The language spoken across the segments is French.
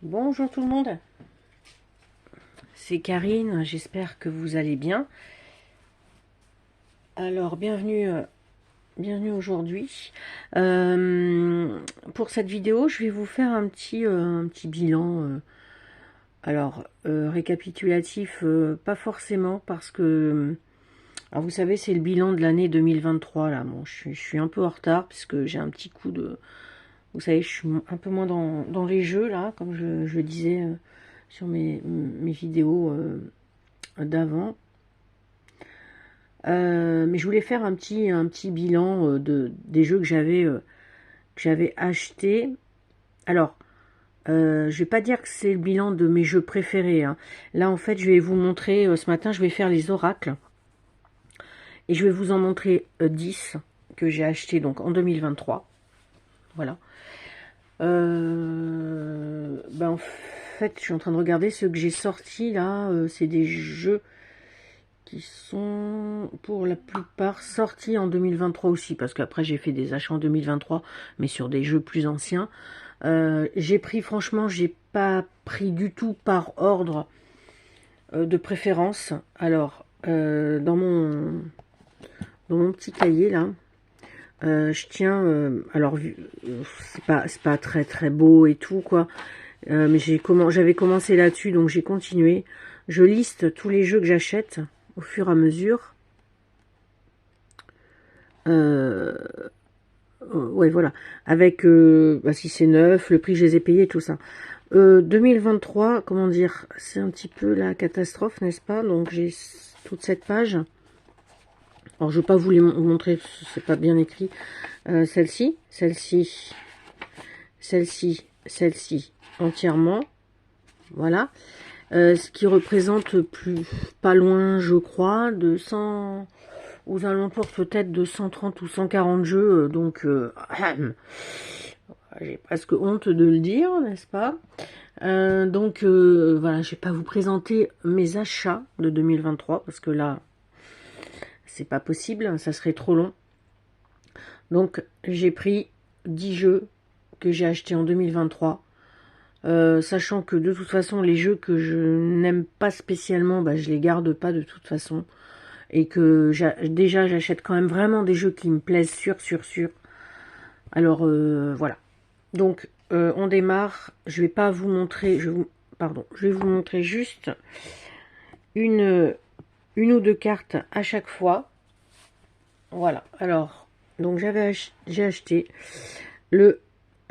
Bonjour tout le monde, c'est Karine, j'espère que vous allez bien. Alors bienvenue aujourd'hui. Pour cette vidéo, je vais vous faire un petit bilan. Récapitulatif, pas forcément parce que, alors vous savez, c'est le bilan de l'année 2023 là. Bon, je suis un peu en retard puisque j'ai un petit coup de, vous savez, je suis un peu moins dans les jeux là, comme je le disais sur mes vidéos d'avant. Mais je voulais faire un petit bilan des jeux que j'avais achetés. Alors, je vais pas dire que c'est le bilan de mes jeux préférés, hein. Là, en fait, je vais vous montrer, ce matin, je vais faire les oracles. Et je vais vous en montrer 10 que j'ai achetés donc en 2023. Voilà. En fait, je suis en train de regarder ceux que j'ai sortis là. C'est des jeux qui sont pour la plupart sortis en 2023 aussi, parce qu'après j'ai fait des achats en 2023, mais sur des jeux plus anciens. J'ai pris, franchement, j'ai pas pris du tout par ordre de préférence. Alors, dans mon petit cahier là, je tiens, c'est pas très très beau et tout quoi, mais j'avais commencé là-dessus, donc j'ai continué. Je liste tous les jeux que j'achète au fur et à mesure. Ouais, voilà. Avec, si c'est neuf, le prix que je les ai payés, tout ça. 2023, comment dire, c'est un petit peu la catastrophe, n'est-ce pas? Donc j'ai toute cette page. Alors je vais pas vous les montrer, c'est pas bien écrit. Celle-ci, entièrement. Voilà. Ce qui représente pas loin, je crois, de 100, aux alentours peut-être de 130 ou 140 jeux, donc j'ai presque honte de le dire, n'est-ce pas? Voilà, je vais pas vous présenter mes achats de 2023, parce que là, c'est pas possible, ça serait trop long. Donc, j'ai pris 10 jeux que j'ai achetés en 2023, sachant que de toute façon, les jeux que je n'aime pas spécialement, je les garde pas de toute façon. Et que déjà, j'achète quand même vraiment des jeux qui me plaisent sûr. Alors, voilà. Donc, on démarre. Je vais pas vous montrer, je vais vous montrer juste une ou deux cartes à chaque fois. Voilà. Alors, donc j'ai acheté le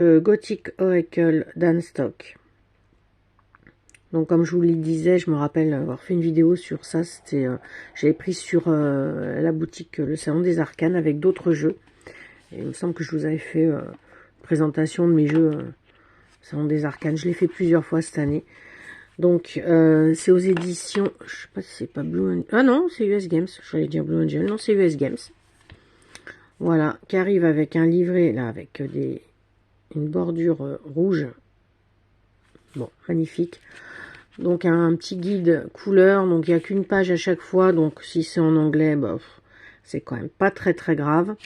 Gothic Oracle d'Unstock. Donc comme je vous le disais, je me rappelle avoir fait une vidéo sur ça. C'était, j'avais pris sur la boutique le Salon des Arcanes avec d'autres jeux. Et il me semble que je vous avais fait une présentation de mes jeux Salon des Arcanes. Je l'ai fait plusieurs fois cette année. Donc c'est aux éditions, je sais pas si c'est pas Blue Angel. Ah non, c'est US Games. J'allais dire Blue Angel. Non, c'est US Games. Voilà, qui arrive avec un livret là, avec une bordure rouge. Bon, magnifique. Donc un petit guide couleur, donc il n'y a qu'une page à chaque fois, donc si c'est en anglais, c'est quand même pas très très grave.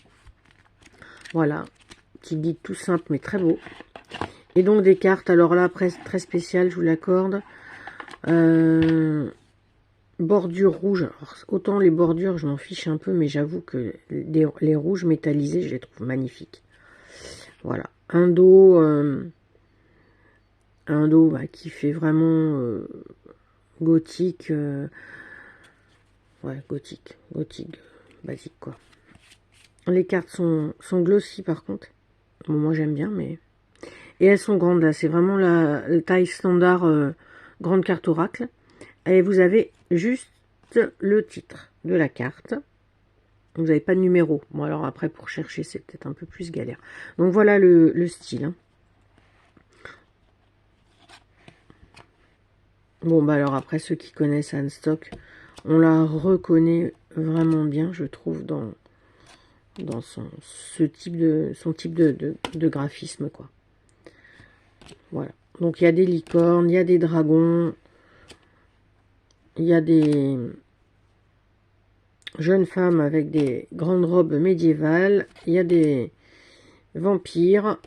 Voilà, petit guide tout simple mais très beau. Et donc des cartes, alors là, très spéciales, je vous l'accorde. Bordure rouge, alors, autant les bordures je m'en fiche un peu, mais j'avoue que les rouges métallisés, je les trouve magnifiques. Voilà, un dos qui fait vraiment gothique, ouais, gothique, basique quoi. Les cartes sont glossy par contre. Bon, moi j'aime bien, mais... Et elles sont grandes là, c'est vraiment la taille standard grande carte oracle. Et vous avez juste le titre de la carte. Vous n'avez pas de numéro. Bon alors après pour chercher c'est peut-être un peu plus galère. Donc voilà le style. Hein. Bon alors après ceux qui connaissent Unstock, on la reconnaît vraiment bien, je trouve, dans son type de graphisme quoi. Voilà. Donc il y a des licornes, il y a des dragons, il y a des jeunes femmes avec des grandes robes médiévales, il y a des vampires.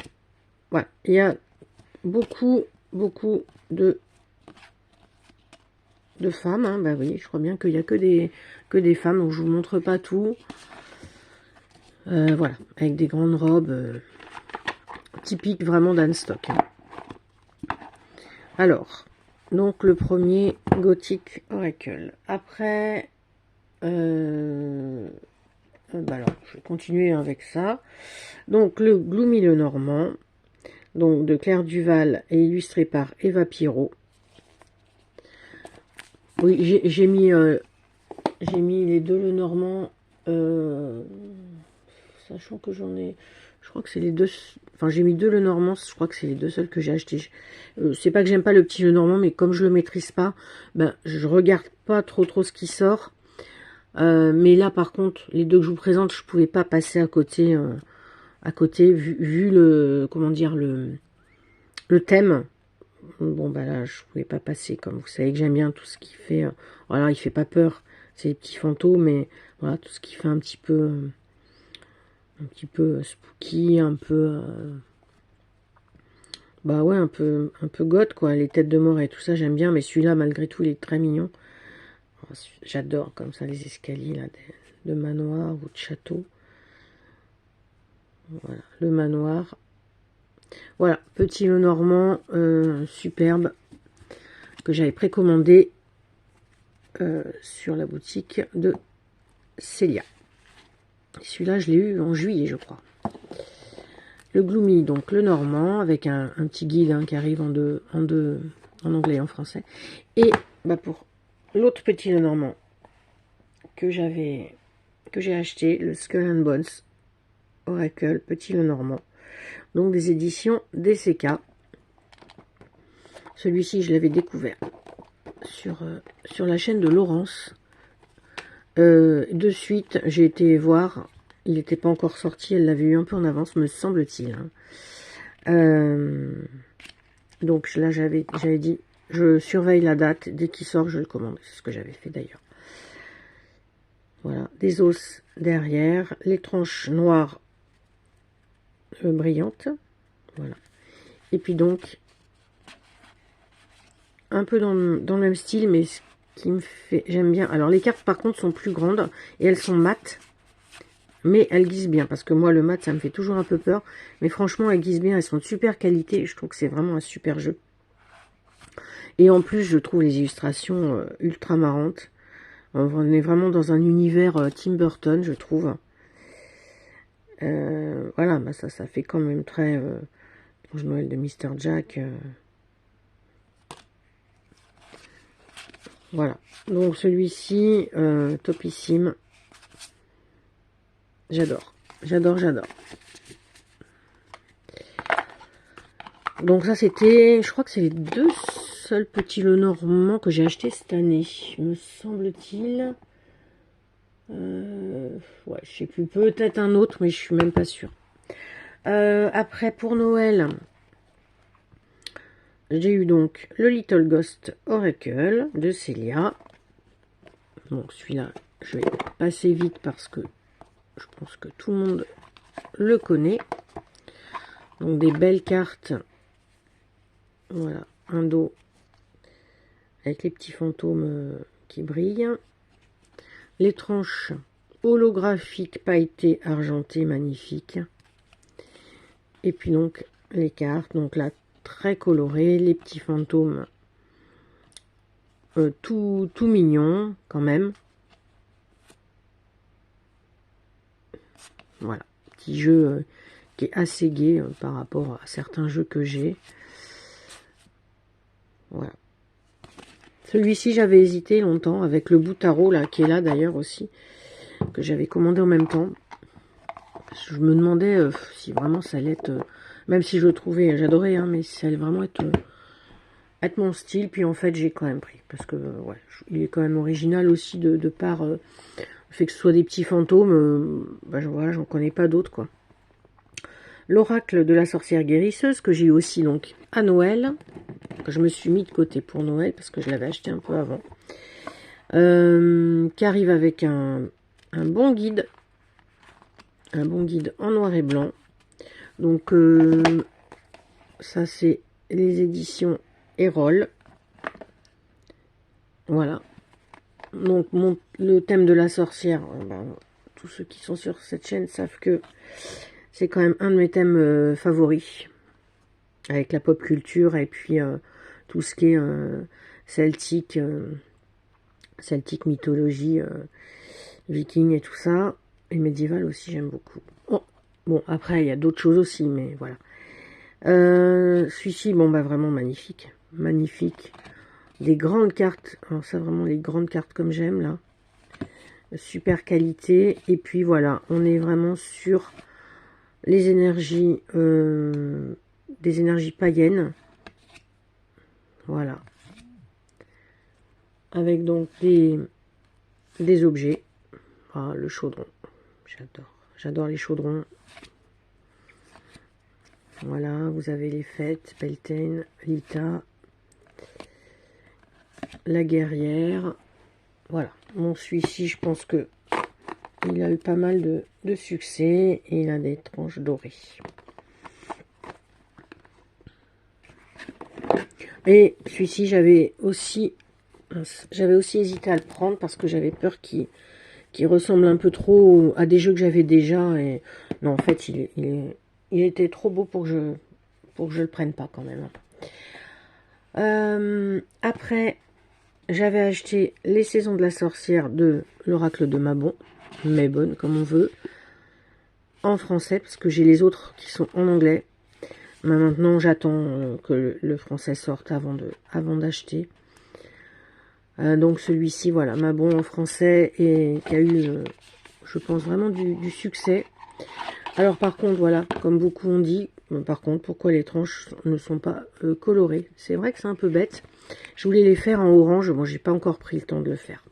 Voilà. Il y a beaucoup beaucoup de femmes. Hein. Bah oui, je crois bien qu'il n'y a que des femmes, donc je vous montre pas tout. Voilà, avec des grandes robes typiques vraiment d'Anne Stock. Hein. Alors, donc le premier Gothic Oracle. Après, bah alors, je vais continuer avec ça. Donc le Gloomy le Normand, donc de Claire Duval et illustré par Eva Pierrot. Oui, j'ai mis les deux le Normand, sachant que j'en ai, je crois que c'est les deux, enfin j'ai mis deux le Normand, je crois que c'est les deux seuls que j'ai achetés. C'est pas que j'aime pas le petit le Normand, mais comme je le maîtrise pas, ben je regarde pas trop ce qui sort. Mais là par contre, les deux que je vous présente, je pouvais pas passer à côté, vu le, comment dire, le thème. Bon bah là je pouvais pas passer, comme vous savez que j'aime bien tout ce qui fait, voilà, il fait pas peur, c'est les petits fantômes, mais voilà, tout ce qui fait un petit peu spooky, un peu bah ouais, un peu goth quoi, les têtes de mort et tout ça j'aime bien, mais celui-là malgré tout il est très mignon. J'adore comme ça les escaliers là de manoir ou de château. Voilà, le manoir. Voilà, petit le Normand, superbe, que j'avais précommandé sur la boutique de Célia. Celui-là, je l'ai eu en juillet, je crois. Le Gloomy, donc le Normand, avec un petit guide hein, qui arrive en anglais et en français. Et bah, pour l'autre petit le Normand que j'ai acheté, le Skull and Bones Oracle, petit le Normand. Donc des éditions DCK. Celui-ci, je l'avais découvert sur la chaîne de Laurence. De suite, j'ai été voir. Il n'était pas encore sorti, elle l'avait eu un peu en avance, me semble-t-il. Hein. Donc là, j'avais dit, je surveille la date. Dès qu'il sort, je le commande. C'est ce que j'avais fait d'ailleurs. Voilà, des os derrière, les tranches noires brillantes. Voilà. Et puis donc, un peu dans le même style, mais ce qui me fait... J'aime bien. Alors, les cartes, par contre, sont plus grandes et elles sont mates. Mais elles glissent bien, parce que moi, le mat, ça me fait toujours un peu peur. Mais franchement, elles glissent bien, elles sont de super qualité. Je trouve que c'est vraiment un super jeu. Et en plus, je trouve les illustrations ultra marrantes. On est vraiment dans un univers Tim Burton, je trouve. Voilà, bah ça fait quand même très... Ange Noël de Mr. Jack. Voilà. Donc, celui-ci, topissime. J'adore. J'adore. Donc ça c'était, je crois que c'est les deux seuls petits Lenormand que j'ai acheté cette année, me semble-t-il. Ouais, je sais plus, peut-être un autre, mais je suis même pas sûre. Après pour Noël, j'ai eu donc le Little Ghost Oracle de Célia. Donc celui-là, je vais passer vite parce que je pense que tout le monde le connaît. Donc des belles cartes. Voilà, un dos avec les petits fantômes qui brillent. Les tranches holographiques pailletées argentées magnifiques. Et puis donc les cartes, donc là très colorées, les petits fantômes tout mignons quand même. Voilà, petit jeu qui est assez gai par rapport à certains jeux que j'ai. Voilà. Celui-ci, j'avais hésité longtemps avec le bout tarot, là, qui est là d'ailleurs aussi, que j'avais commandé en même temps. Je me demandais si vraiment ça allait être, même si je le trouvais, j'adorais, hein, mais si ça allait vraiment être mon style. Puis en fait, j'ai quand même pris, parce que, ouais, il est quand même original aussi de par le fait que ce soit des petits fantômes, bah, voilà, j'en connais pas d'autres, quoi. L'oracle de la sorcière guérisseuse, que j'ai eu aussi donc à Noël, que je me suis mis de côté pour Noël, parce que je l'avais acheté un peu avant, qui arrive avec un bon guide en noir et blanc. Donc ça c'est les éditions Erol. Voilà. Donc le thème de la sorcière, ben, tous ceux qui sont sur cette chaîne savent que c'est quand même un de mes thèmes favoris. Avec la pop culture et puis tout ce qui est celtique, celtique mythologie, viking et tout ça. Et médiéval aussi, j'aime beaucoup. Oh, bon, après, il y a d'autres choses aussi, mais voilà. Celui-ci, bon, bah vraiment magnifique. Magnifique. Des grandes cartes. Alors ça, vraiment, les grandes cartes comme j'aime, là. Super qualité. Et puis, voilà, on est vraiment sur les énergies, des énergies païennes. Voilà. Avec donc des objets. Ah, le chaudron. J'adore. J'adore les chaudrons. Voilà, vous avez les fêtes, Beltane, Lita, la guerrière. Voilà. Bon, celui-ci, je pense que il a eu pas mal de succès et il a des tranches dorées. Et celui-ci, j'avais aussi hésité à le prendre parce que j'avais peur qu'il ressemble un peu trop à des jeux que j'avais déjà. Et non, en fait, il était trop beau pour que je le prenne pas quand même. Après, j'avais acheté Les Saisons de la Sorcière de l'Oracle de Mabon, comme on veut, en français, parce que j'ai les autres qui sont en anglais. Mais maintenant, j'attends que le français sorte avant d'acheter. Donc celui-ci, voilà, Mabon en français, et qui a eu, je pense, vraiment du succès. Alors par contre, voilà, comme beaucoup ont dit, par contre, pourquoi les tranches ne sont pas colorées? C'est vrai que c'est un peu bête. Je voulais les faire en orange, bon, j'ai pas encore pris le temps de le faire.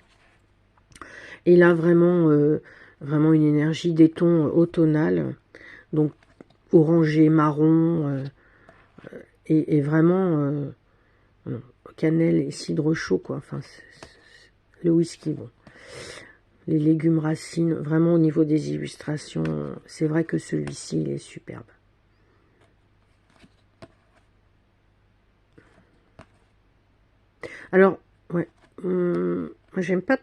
Et là, vraiment, vraiment une énergie des tons automnales, donc orangé, marron, et vraiment cannelle et cidre chaud, quoi. Enfin, le whisky, bon. Les légumes racines, vraiment au niveau des illustrations, c'est vrai que celui-ci, il est superbe. Alors, ouais, j'aime pas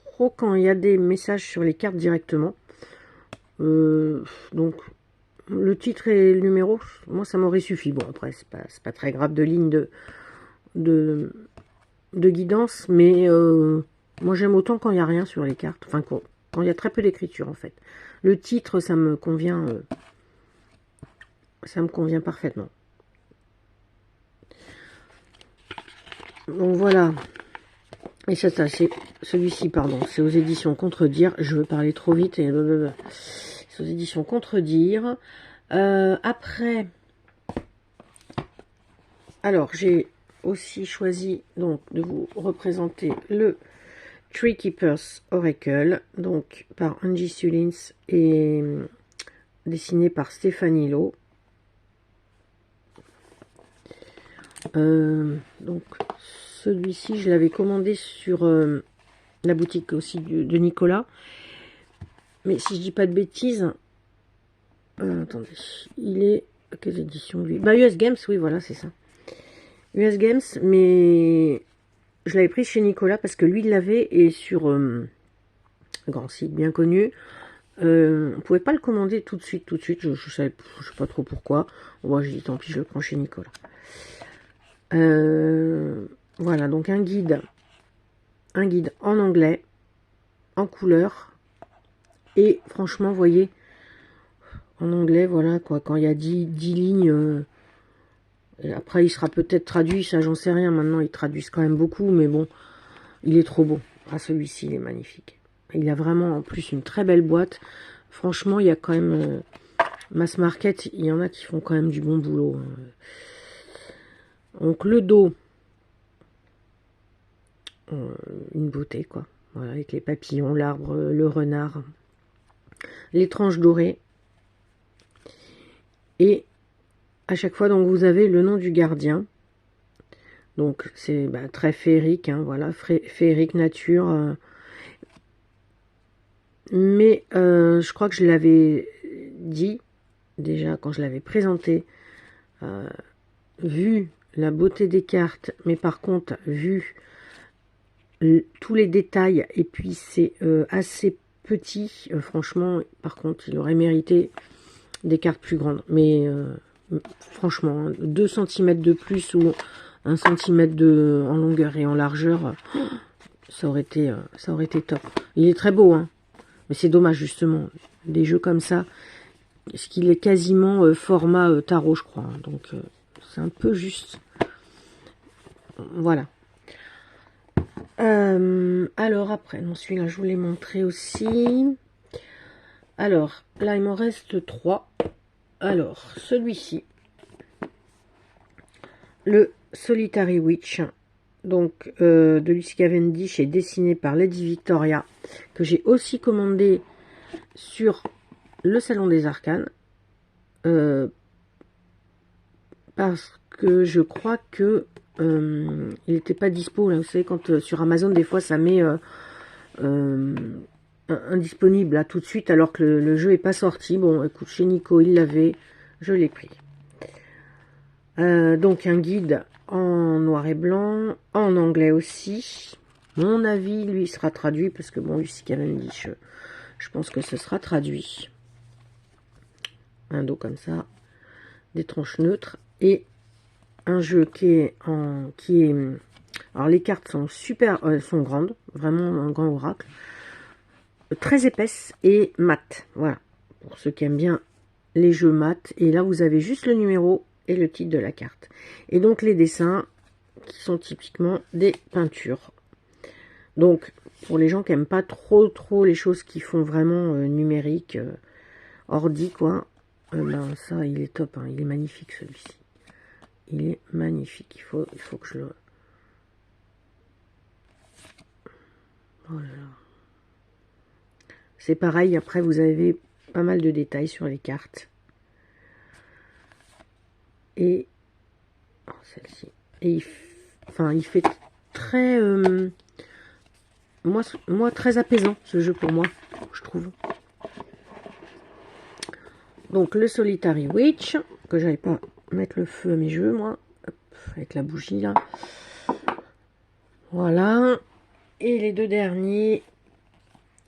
trop quand il y a des messages sur les cartes directement. Donc, le titre et le numéro, moi, ça m'aurait suffi. Bon, après, c'est pas très grave de ligne de guidance, mais moi, j'aime autant quand il n'y a rien sur les cartes. Enfin, quand il y a très peu d'écriture, en fait. Le titre, ça me convient parfaitement. Donc, voilà. Et ça c'est celui-ci, pardon, c'est aux éditions Contredire. Je veux parler trop vite et c'est aux éditions Contredire. Après, alors j'ai aussi choisi donc de vous représenter le Tree Keepers Oracle, donc par Angie Sullins et dessiné par Stéphanie Lowe. Donc celui-ci, je l'avais commandé sur la boutique aussi de Nicolas. Mais si je dis pas de bêtises, attendez, il est... Quelle édition lui? Bah US Games, oui, voilà, c'est ça. US Games, mais je l'avais pris chez Nicolas parce que lui, il l'avait, et sur un grand site bien connu, on pouvait pas le commander tout de suite, je sais pas trop pourquoi. Moi, j'ai dit, tant pis, je le prends chez Nicolas. Voilà, donc un guide en anglais, en couleur, et franchement, vous voyez, en anglais, voilà, quoi, quand il y a 10 lignes, et après il sera peut-être traduit, ça j'en sais rien, maintenant ils traduisent quand même beaucoup, mais bon, il est trop beau. Ah, celui-ci, il est magnifique. Il a vraiment, en plus, une très belle boîte. Franchement, il y a quand même, mass market, il y en a qui font quand même du bon boulot. Donc le dos, une beauté, quoi. Voilà, avec les papillons, l'arbre, le renard, les tranches dorées. Et à chaque fois, donc, vous avez le nom du gardien. Donc, c'est très féerique, hein, voilà, féerique nature. Mais je crois que je l'avais dit, déjà, quand je l'avais présenté vu la beauté des cartes, mais par contre, vu tous les détails, et puis c'est assez petit, franchement, par contre, il aurait mérité des cartes plus grandes. Mais franchement, 2 cm de plus ou 1 cm en longueur et en largeur, ça aurait été top. Il est très beau, hein, mais c'est dommage, justement, des jeux comme ça, parce qu'il est quasiment format tarot, je crois. Hein, donc, c'est un peu juste. Voilà. Alors après, non, celui-là, je vous l'ai montré aussi. Alors, là, il m'en reste 3. Alors, celui-ci. Le Solitary Witch. Donc, de Lucy Cavendish et dessiné par Lady Victoria. Que j'ai aussi commandé sur le Salon des Arcanes. Parce que je crois que il n'était pas dispo, là, vous savez, quand sur Amazon, des fois, ça met indisponible, là, tout de suite, alors que le jeu n'est pas sorti. Bon, écoute, chez Nico, il l'avait, je l'ai pris. Donc, un guide en noir et blanc, en anglais aussi. Mon avis, lui, sera traduit, parce que, bon, Lucy Cavendish, je pense que ce sera traduit. Un dos comme ça, des tranches neutres, et un jeu qui est alors les cartes sont super, sont grandes, vraiment un grand oracle, très épaisse et mat. Voilà, pour ceux qui aiment bien les jeux mat. Et là, vous avez juste le numéro et le titre de la carte. Et donc les dessins qui sont typiquement des peintures. Donc pour les gens qui aiment pas trop les choses qui font vraiment numérique, ordi quoi, ben ça il est top, hein, il est magnifique celui-ci. Il est magnifique. Il faut que je le... Oh là là. C'est pareil. Après, vous avez pas mal de détails sur les cartes. Et... Oh, celle-ci. Et il fait très... moi, très apaisant, ce jeu pour moi, je trouve. Donc, le Solitary Witch, que j'avais pas mettre le feu à mes jeux, moi. Hop, avec la bougie, là. Voilà. Et les deux derniers.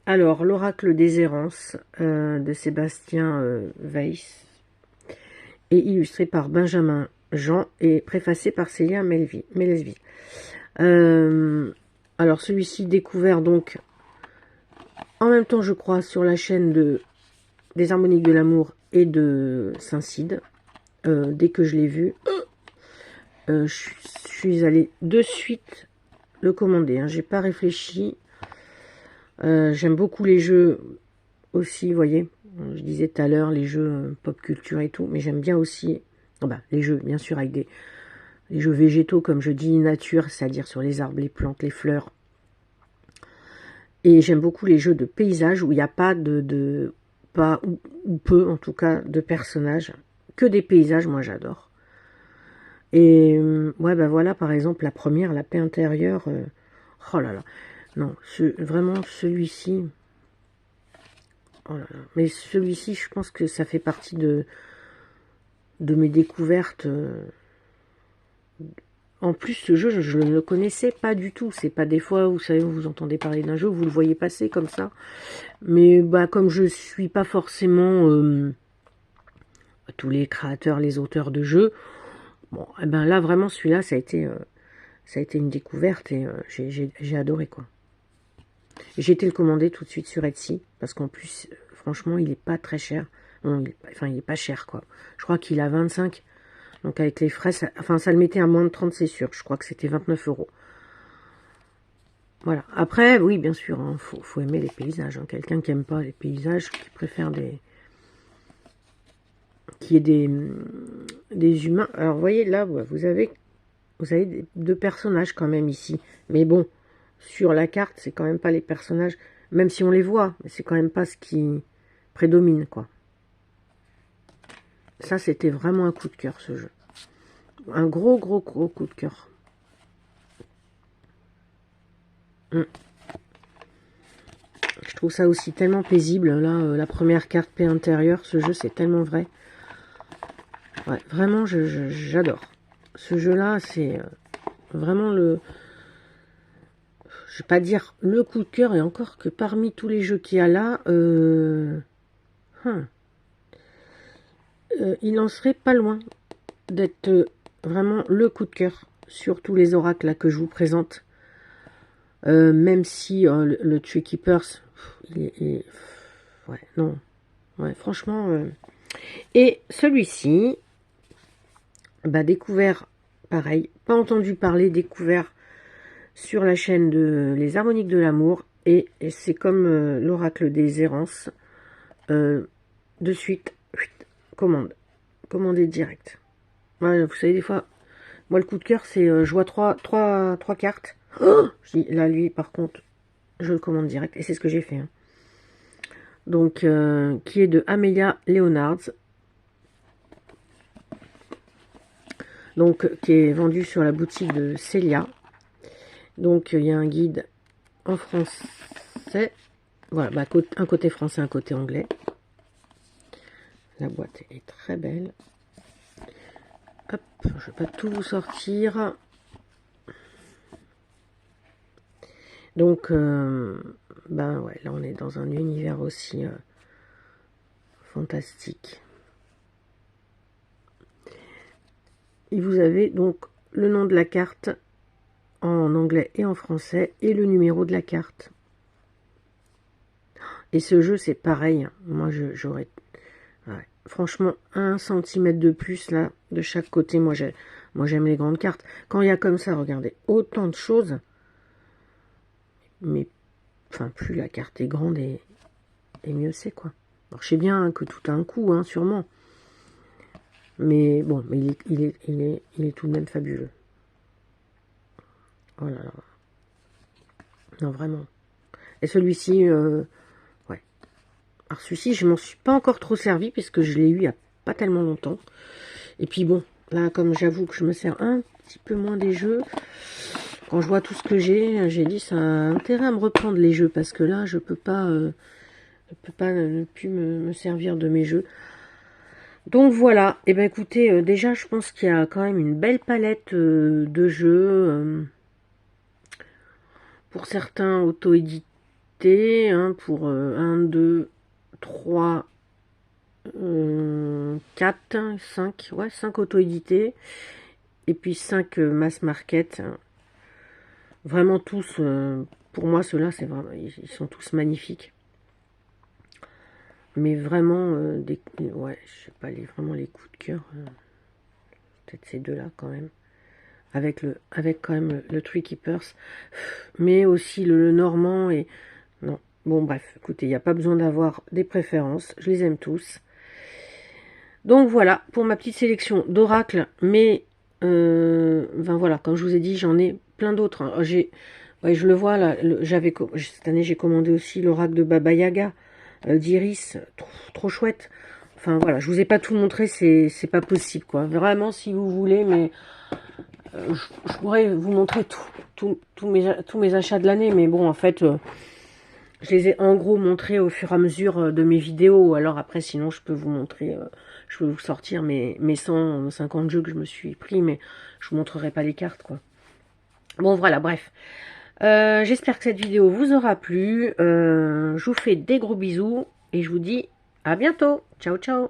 Alors, l'Oracle des errances de Sébastien Weiss. Et illustré par Benjamin Jean et préfacé par Célia Melesville. Alors, celui-ci découvert donc en même temps, je crois, sur la chaîne des Harmoniques de l'amour et de Saint-Cide. Dès que je l'ai vu, je suis allée de suite le commander. Hein. J'ai pas réfléchi. J'aime beaucoup les jeux aussi, vous voyez. Je disais tout à l'heure, les jeux pop culture et tout. Mais j'aime bien aussi les jeux, bien sûr, avec les jeux végétaux, comme je dis, nature, c'est-à-dire sur les arbres, les plantes, les fleurs. Et j'aime beaucoup les jeux de paysage où il n'y a pas pas ou peu, en tout cas, de personnages. Que des paysages, moi j'adore. Et ouais, voilà, par exemple, la première, la paix intérieure. Oh là là. Non, vraiment, celui-ci. Oh là là. Mais celui-ci, je pense que ça fait partie de mes découvertes. En plus, ce jeu, je ne le connaissais pas du tout. C'est pas des fois, vous savez, vous entendez parler d'un jeu, vous le voyez passer comme ça. Mais comme je suis pas forcément tous les créateurs, les auteurs de jeux, bon, et là, vraiment, celui-là, ça a été une découverte et j'ai adoré, quoi. J'ai été le commander tout de suite sur Etsy, parce qu'en plus, franchement, il est pas très cher. Bon, il est pas cher, quoi. Je crois qu'il a 25. Donc, avec les frais, ça le mettait à moins de 30, c'est sûr. Je crois que c'était 29 €. Voilà. Après, oui, bien sûr, hein, faut aimer les paysages. Hein. Quelqu'un qui aime pas les paysages, qui préfère qui est des humains. Alors, vous voyez, là, vous avez deux personnages quand même ici. Mais bon, sur la carte, c'est quand même pas les personnages, même si on les voit, mais c'est quand même pas ce qui prédomine, quoi. Ça, c'était vraiment un coup de cœur, ce jeu. Un gros coup de cœur. Je trouve ça aussi tellement paisible. Là, la première carte paix intérieure, ce jeu, c'est tellement vrai. Ouais, vraiment, j'adore. Ce jeu-là, c'est vraiment le... Je vais pas dire le coup de cœur, et encore que parmi tous les jeux qu'il y a là, il en serait pas loin d'être vraiment le coup de cœur sur tous les oracles là, que je vous présente. Même si le Tree Keepers, ouais, non. Ouais, franchement. Et celui-ci, bah, découvert, pareil, pas entendu parler, découvert sur la chaîne de Les Harmoniques de l'amour. Et c'est comme l'oracle des errances. De suite, commande. Commander direct. Ouais, vous savez, des fois, moi, le coup de cœur, c'est je vois trois cartes. Oh, je dis, là, lui, par contre, je le commande direct. Et c'est ce que j'ai fait. Hein. Donc, qui est de Amelia Leonards. Donc, qui est vendu sur la boutique de Celia. Donc, il y a un guide en français. Voilà, bah, un côté français, un côté anglais. La boîte est très belle. Hop, je ne vais pas tout vous sortir. Donc, ben ouais, là on est dans un univers aussi fantastique. Et vous avez donc le nom de la carte en anglais et en français et le numéro de la carte. Et ce jeu c'est pareil, moi j'aurais ouais, franchement 1 centimètre de plus là de chaque côté. Moi j'aime les grandes cartes. Quand il y a comme ça, regardez, autant de choses, mais enfin plus la carte est grande et mieux c'est quoi. Alors je sais bien que tout a un coût, hein, sûrement. Mais bon, mais il est tout de même fabuleux. Oh là là. Non, vraiment. Et celui-ci, ouais. Alors celui-ci, je m'en suis pas encore trop servi, puisque je l'ai eu il n'y a pas tellement longtemps. Et puis bon, là, comme j'avoue que je me sers un petit peu moins des jeux, quand je vois tout ce que j'ai dit, ça a intérêt à me reprendre les jeux, parce que là, je peux pas ne plus me servir de mes jeux. Donc voilà, et ben écoutez, déjà je pense qu'il y a quand même une belle palette de jeux, pour certains auto-édités, hein, pour 1, 2, 3, 4, 5, ouais, 5 auto-édités, et puis 5 mass market. Vraiment tous, pour moi ceux-là, c'est vraiment, ils sont tous magnifiques. Mais vraiment, ouais, je sais pas, vraiment les coups de cœur, peut-être ces deux-là quand même. Avec quand même le Tree Keepers, mais aussi le normand et non. Bon bref, écoutez, il n'y a pas besoin d'avoir des préférences, je les aime tous. Donc voilà pour ma petite sélection d'oracles, mais ben voilà, comme je vous ai dit, j'en ai plein d'autres. Hein. Ouais, je le vois là, cette année j'ai commandé aussi l'oracle de Baba Yaga, d'Iris, trop chouette. Enfin voilà, je vous ai pas tout montré, c'est pas possible quoi. Vraiment si vous voulez, mais je pourrais vous montrer tous mes achats de l'année, mais bon, en fait, je les ai en gros montrés au fur et à mesure de mes vidéos. Alors après, sinon, je peux vous montrer, je peux vous sortir mes 150 jeux que je me suis pris, mais je vous montrerai pas les cartes, quoi. Bon, voilà, bref. J'espère que cette vidéo vous aura plu. Je vous fais des gros bisous et je vous dis à bientôt. Ciao, ciao.